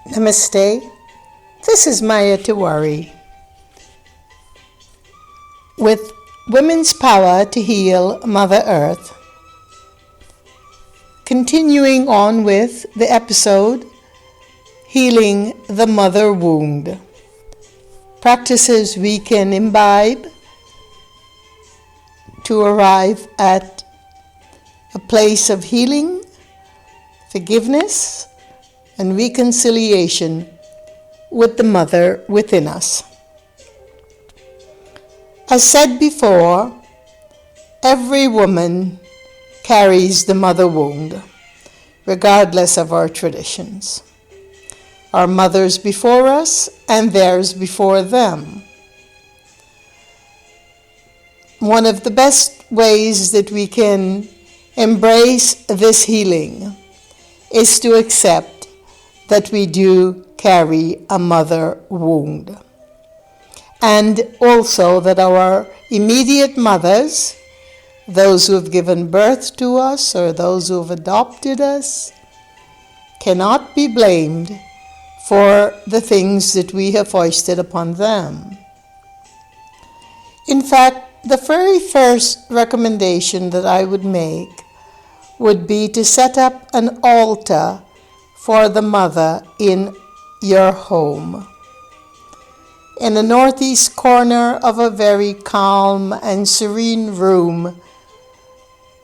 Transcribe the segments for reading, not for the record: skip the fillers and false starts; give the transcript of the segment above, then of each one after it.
Namaste. This is Maya Tiwari with Women's Power to Heal Mother Earth. Continuing on with the episode Healing the Mother Wound. Practices we can imbibe to arrive at a place of healing, forgiveness, and reconciliation with the mother within us. As said before, every woman carries the mother wound, regardless of our traditions. Our mothers before us and theirs before them. One of the best ways that we can embrace this healing is to accept that we do carry a mother wound. And also that our immediate mothers, those who have given birth to us or those who have adopted us, cannot be blamed for the things that we have foisted upon them. In fact, the very first recommendation that I would make would be to set up an altar for the mother in your home. In the northeast corner of a very calm and serene room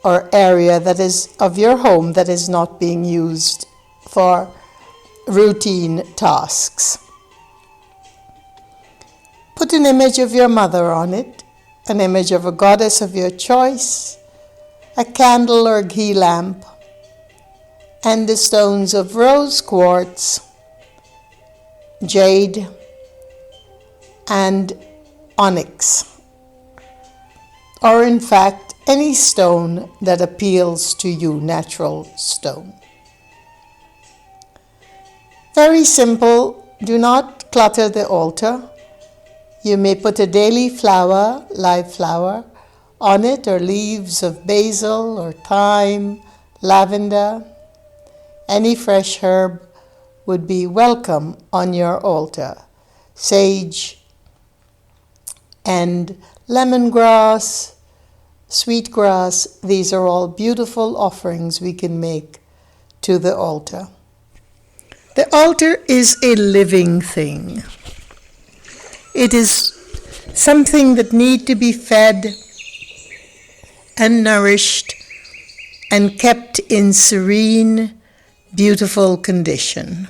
or area that is of your home that is not being used for routine tasks. Put an image of your mother on it, an image of a goddess of your choice, a candle or ghee lamp, and the stones of rose quartz, jade, and onyx, or in fact any stone that appeals to you, natural stone. Very simple, do not clutter the altar. You may put a daily flower, live flower, on it, or leaves of basil or thyme, lavender. Any fresh herb would be welcome on your altar. Sage and lemongrass, sweetgrass, these are all beautiful offerings we can make to the altar. The altar is a living thing. It is something that needs to be fed and nourished and kept in serene, beautiful condition.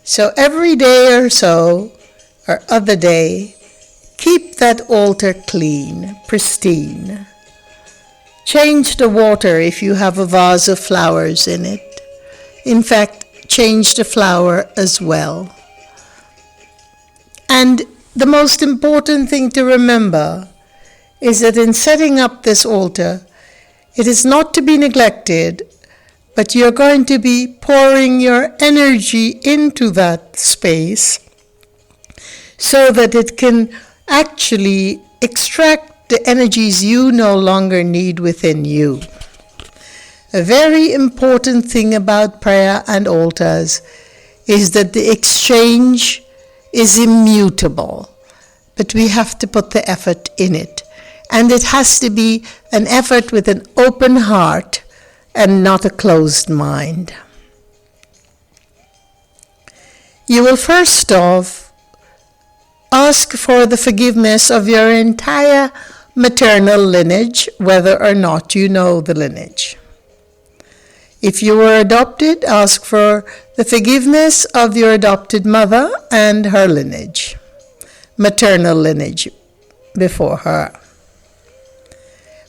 So every day or so, or other day, keep that altar clean, pristine. Change the water if you have a vase of flowers in it. In fact, change the flower as well. And the most important thing to remember is that in setting up this altar, it is not to be neglected, but you're going to be pouring your energy into that space so that it can actually extract the energies you no longer need within you. A very important thing about prayer and altars is that the exchange is immutable, but we have to put the effort in it. And it has to be an effort with an open heart and not a closed mind. You will first off ask for the forgiveness of your entire maternal lineage, whether or not you know the lineage. If you were adopted, ask for the forgiveness of your adopted mother and her lineage, maternal lineage before her.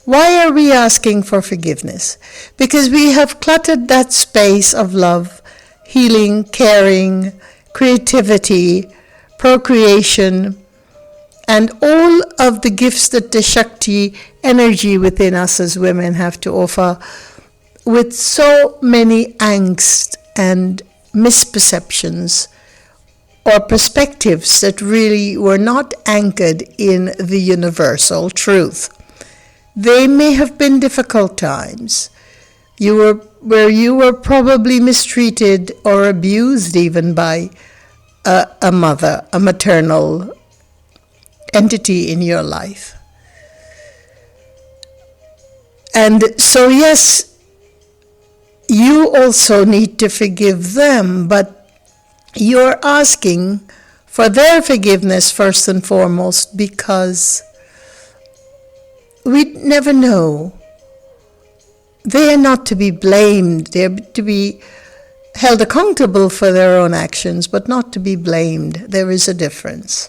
Why are we asking for forgiveness? Because we have cluttered that space of love, healing, caring, creativity, procreation, and all of the gifts that the Shakti energy within us as women have to offer, with so many angst and misperceptions or perspectives that really were not anchored in the universal truth. They may have been difficult times. You were where you were probably mistreated or abused even by a mother, a maternal entity in your life. And so, yes, you also need to forgive them, but you're asking for their forgiveness first and foremost, because we never know. They are not to be blamed. They're to be held accountable for their own actions, but not to be blamed. There is a difference.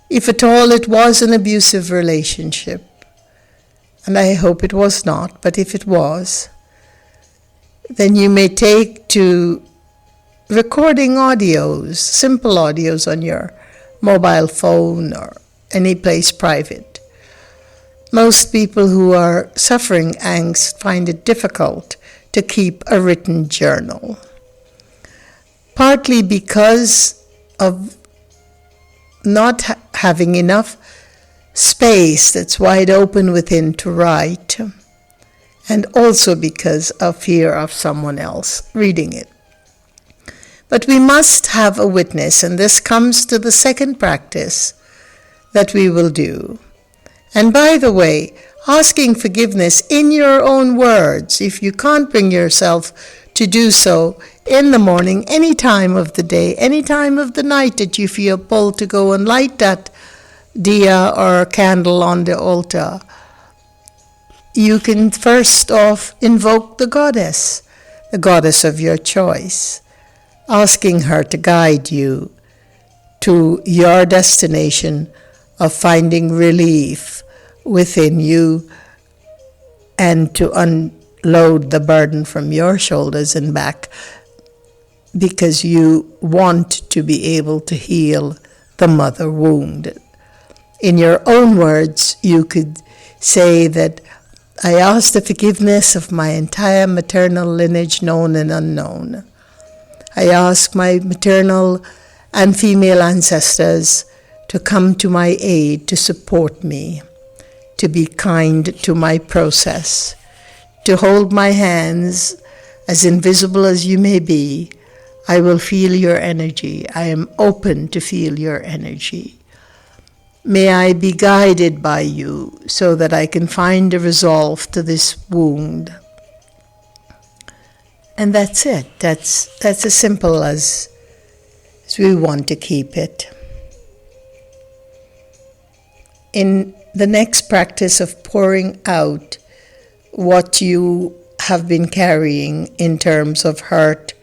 If at all it was an abusive relationship, and I hope it was not, but if it was, then you may take to recording audios, simple audios on your mobile phone or any place private. Most people who are suffering angst find it difficult to keep a written journal, partly because of not having enough space that's wide open within to write, and also because of fear of someone else reading it. But we must have a witness, and this comes to the second practice that we will do. And by the way, asking forgiveness in your own words, if you can't bring yourself to do so in the morning, any time of the day, any time of the night that you feel pulled to go and light that diya or candle on the altar, you can first off invoke the goddess of your choice, asking her to guide you to your destination of finding relief within you and to unload the burden from your shoulders and back, because you want to be able to heal the mother wound. In your own words, you could say that I ask the forgiveness of my entire maternal lineage, known and unknown. I ask my maternal and female ancestors to come to my aid, to support me, to be kind to my process, to hold my hands, as invisible as you may be. I will feel your energy. I am open to feel your energy. May I be guided by you so that I can find a resolve to this wound. And that's it. That's as simple as we want to keep it. In the next practice of pouring out what you have been carrying in terms of hurt,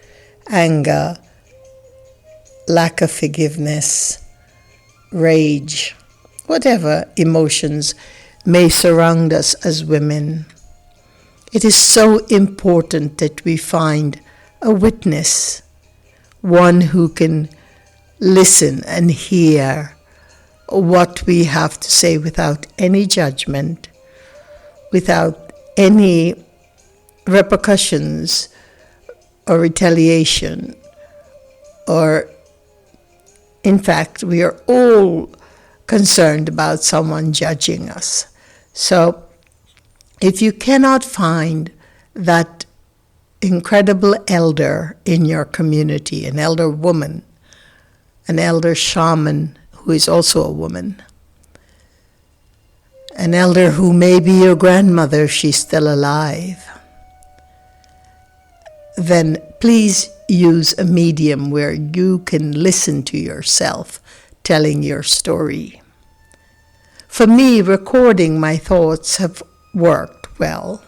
anger, lack of forgiveness, rage, whatever emotions may surround us as women, it is so important that we find a witness, one who can listen and hear what we have to say without any judgment, without any repercussions or retaliation, or in fact, we are all concerned about someone judging us. So if you cannot find that incredible elder in your community, an elder woman, an elder shaman who is also a woman, an elder who may be your grandmother if she's still alive, then please use a medium where you can listen to yourself telling your story. For me, recording my thoughts have worked well.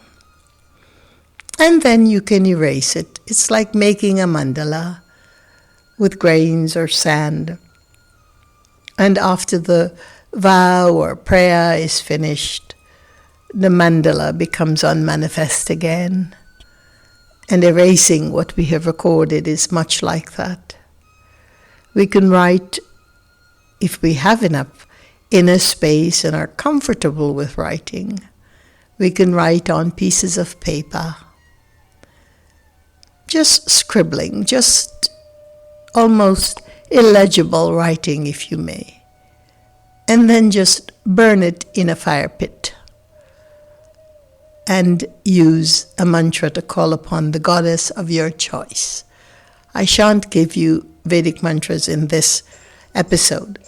And then you can erase it. It's like making a mandala with grains or sand. And after the vow or prayer is finished, the mandala becomes unmanifest again. And erasing what we have recorded is much like that. We can write, if we have enough inner space and are comfortable with writing, we can write on pieces of paper. Just scribbling, just almost illegible writing, if you may. And then just burn it in a fire pit. and use a mantra to call upon the goddess of your choice. I shan't give you Vedic mantras in this episode,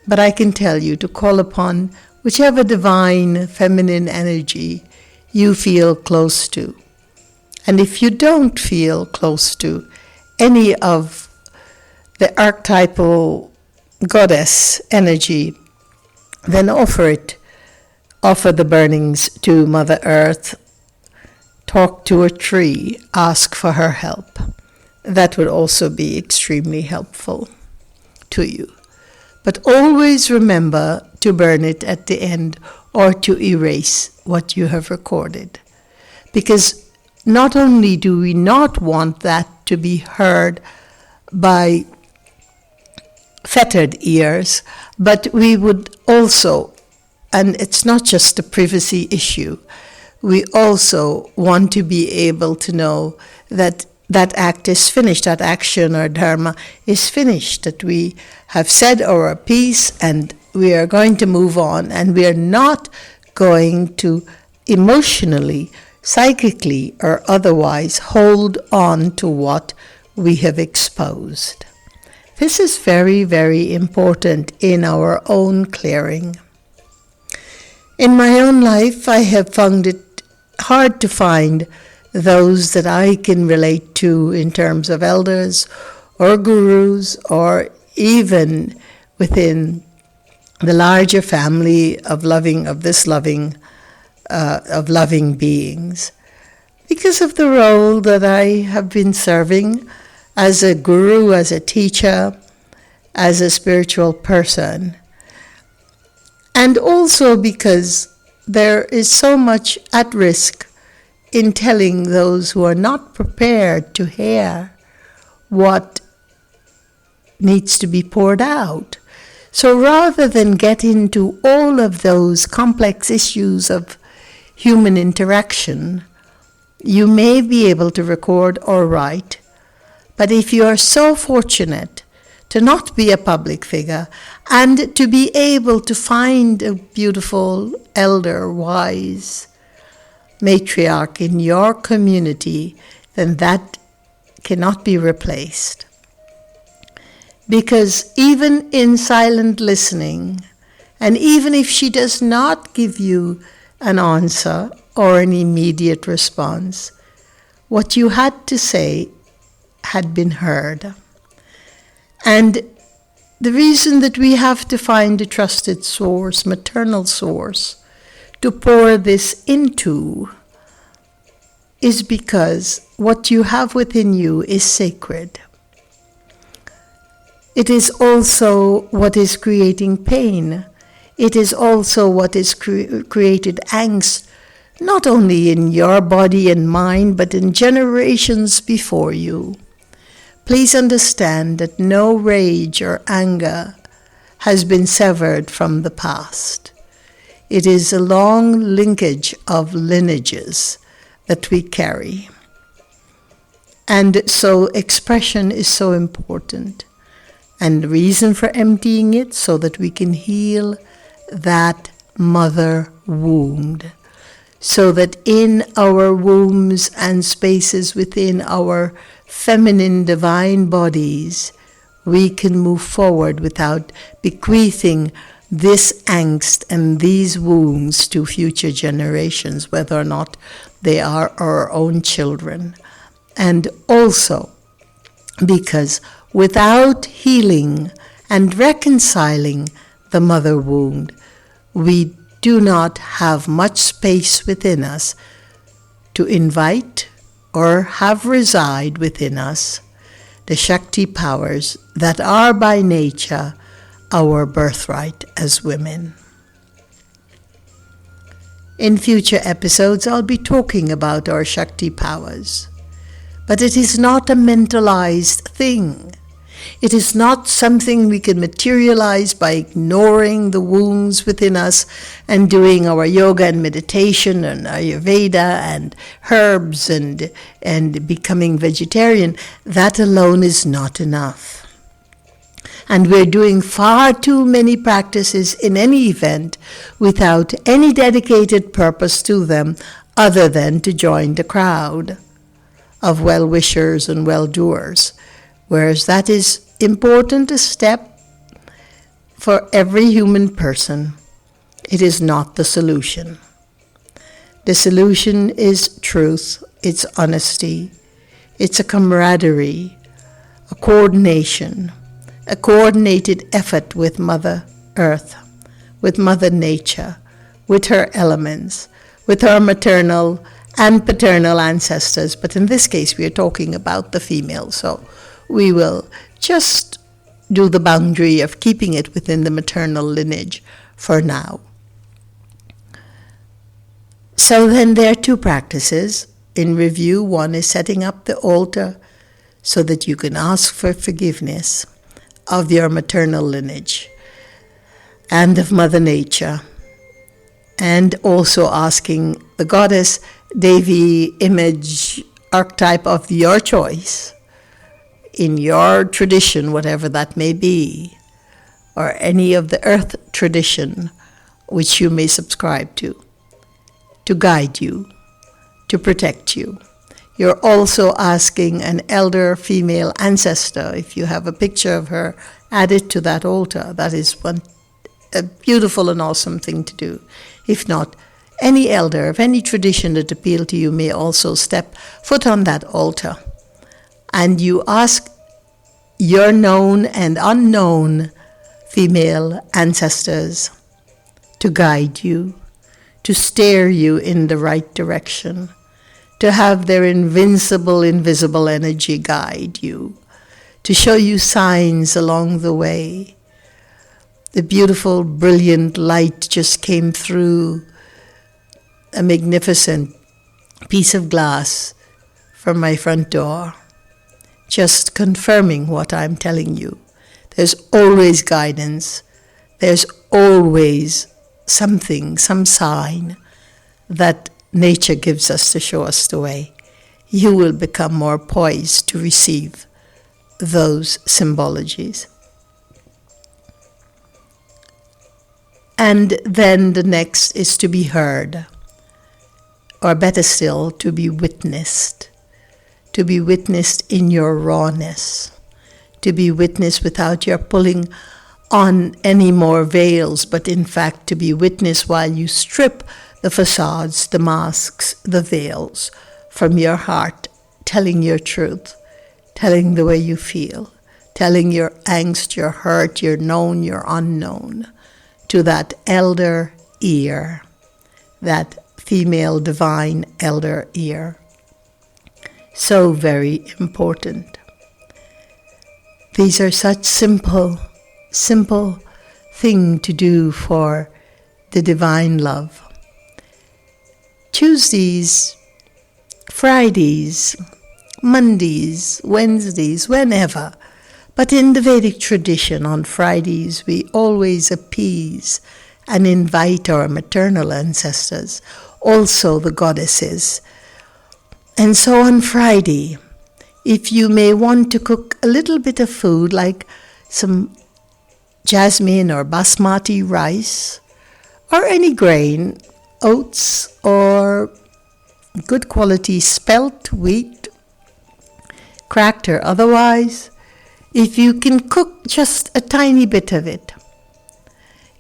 but I can tell you to call upon whichever divine feminine energy you feel close to. And if you don't feel close to any of the archetypal goddess energy, then offer it. Offer the burnings to Mother Earth. Talk to a tree. Ask for her help. That would also be extremely helpful to you. But always remember to burn it at the end or to erase what you have recorded. Because not only do we not want that to be heard by fettered ears, but we would also, and it's not just a privacy issue, we also want to be able to know that that act is finished, that action or dharma is finished, that we have said our piece and we are going to move on, and we are not going to emotionally, psychically, or otherwise hold on to what we have exposed. This is very, very important in our own clearing. In my own life, I have found it hard to find those that I can relate to in terms of elders or gurus, or even within the larger family of loving beings, because of the role that I have been serving as a guru, as a teacher, as a spiritual person. And also because there is so much at risk in telling those who are not prepared to hear what needs to be poured out. So rather than get into all of those complex issues of human interaction, you may be able to record or write. But if you are so fortunate to not be a public figure and to be able to find a beautiful elder, wise matriarch in your community, then that cannot be replaced. Because even in silent listening, and even if she does not give you an answer or an immediate response, what you had to say had been heard. And the reason that we have to find a trusted source, maternal source, to pour this into is because what you have within you is sacred. It is also what is creating pain. It is also what is created angst, not only in your body and mind, but in generations before you. Please understand that no rage or anger has been severed from the past. It is a long linkage of lineages that we carry. And so expression is so important. And the reason for emptying it, so that we can heal that mother wound. So that in our wombs and spaces within our feminine divine bodies, we can move forward without bequeathing this angst and these wounds to future generations, whether or not they are our own children. And also because without healing and reconciling the mother wound, we do not have much space within us to invite or have reside within us the Shakti powers that are by nature our birthright as women. In future episodes, I'll be talking about our Shakti powers, but it is not a mentalized thing. It is not something we can materialize by ignoring the wounds within us and doing our yoga and meditation and Ayurveda and herbs and becoming vegetarian. That alone is not enough. And we're doing far too many practices in any event without any dedicated purpose to them other than to join the crowd of well-wishers and well-doers. Whereas that is important a step for every human person, it is not the solution. The solution is truth, it's honesty, it's a camaraderie, a coordination, a coordinated effort with Mother Earth, with Mother Nature, with her elements, with her maternal and paternal ancestors. But in this case, we are talking about the female, so we will just do the boundary of keeping it within the maternal lineage for now. So then there are two practices in review. One is setting up the altar so that you can ask for forgiveness of your maternal lineage and of Mother Nature, and also asking the goddess, Devi, image, archetype of your choice, in your tradition, whatever that may be, or any of the earth tradition which you may subscribe to guide you, to protect you. You're also asking an elder female ancestor, if you have a picture of her, add it to that altar. That is a beautiful and awesome thing to do. If not, any elder of any tradition that appeal to you may also step foot on that altar. And you ask your known and unknown female ancestors to guide you, to steer you in the right direction, to have their invincible, invisible energy guide you, to show you signs along the way. The beautiful, brilliant light just came through a magnificent piece of glass from my front door, just confirming what I'm telling you. There's always guidance. There's always something, some sign that nature gives us to show us the way. You will become more poised to receive those symbologies. And then the next is to be heard, or better still, to be witnessed in your rawness, to be witnessed without your pulling on any more veils, but in fact to be witnessed while you strip the facades, the masks, the veils from your heart, telling your truth, telling the way you feel, telling your angst, your hurt, your known, your unknown, to that elder ear, that female divine elder ear. So very important. These are such simple thing to do for the divine love. Tuesdays, Fridays, Mondays, Wednesdays, whenever. But in the Vedic tradition, on Fridays, we always appease and invite our maternal ancestors, also the goddesses. And so on Friday, if you may want to cook a little bit of food, like some jasmine or basmati rice, or any grain, oats or good quality spelt wheat, cracked or otherwise, if you can cook just a tiny bit of it,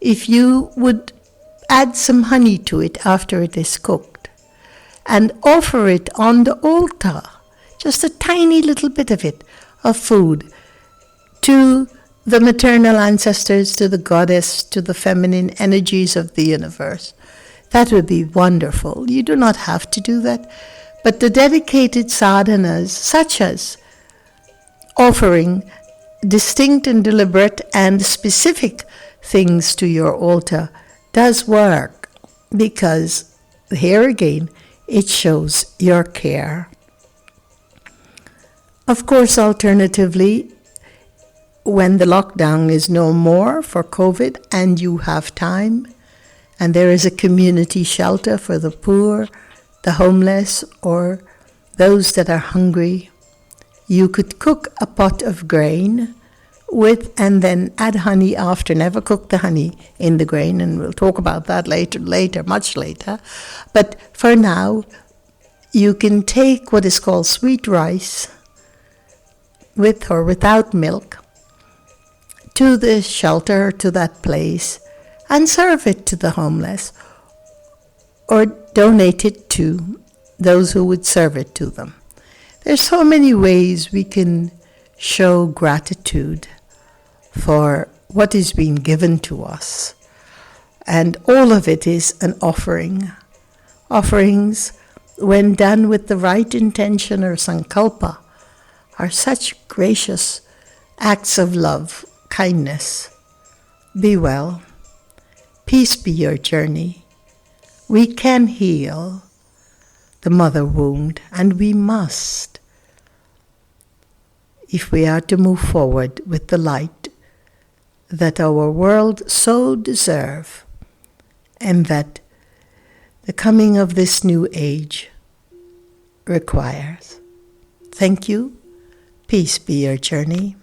if you would add some honey to it after it is cooked, and offer it on the altar, just a tiny little bit of it, of food, to the maternal ancestors, to the goddess, to the feminine energies of the universe. That would be wonderful. You do not have to do that. But the dedicated sadhanas, such as offering distinct and deliberate and specific things to your altar, does work, because here again, it shows your care. Of course, alternatively, when the lockdown is no more for COVID and you have time, and there is a community shelter for the poor, the homeless, or those that are hungry, you could cook a pot of grain and then add honey after. Never cook the honey in the grain, and we'll talk about that later, much later. But for now, you can take what is called sweet rice, with or without milk, to the shelter, to that place, and serve it to the homeless, or donate it to those who would serve it to them. There's so many ways we can show gratitude for what is being given to us. And all of it is an offering. Offerings, when done with the right intention or sankalpa, are such gracious acts of love, kindness. Be well. Peace be your journey. We can heal the mother wound, and we must, if we are to move forward with the light that our world so deserves, and that the coming of this new age requires. Thank you. Peace be your journey.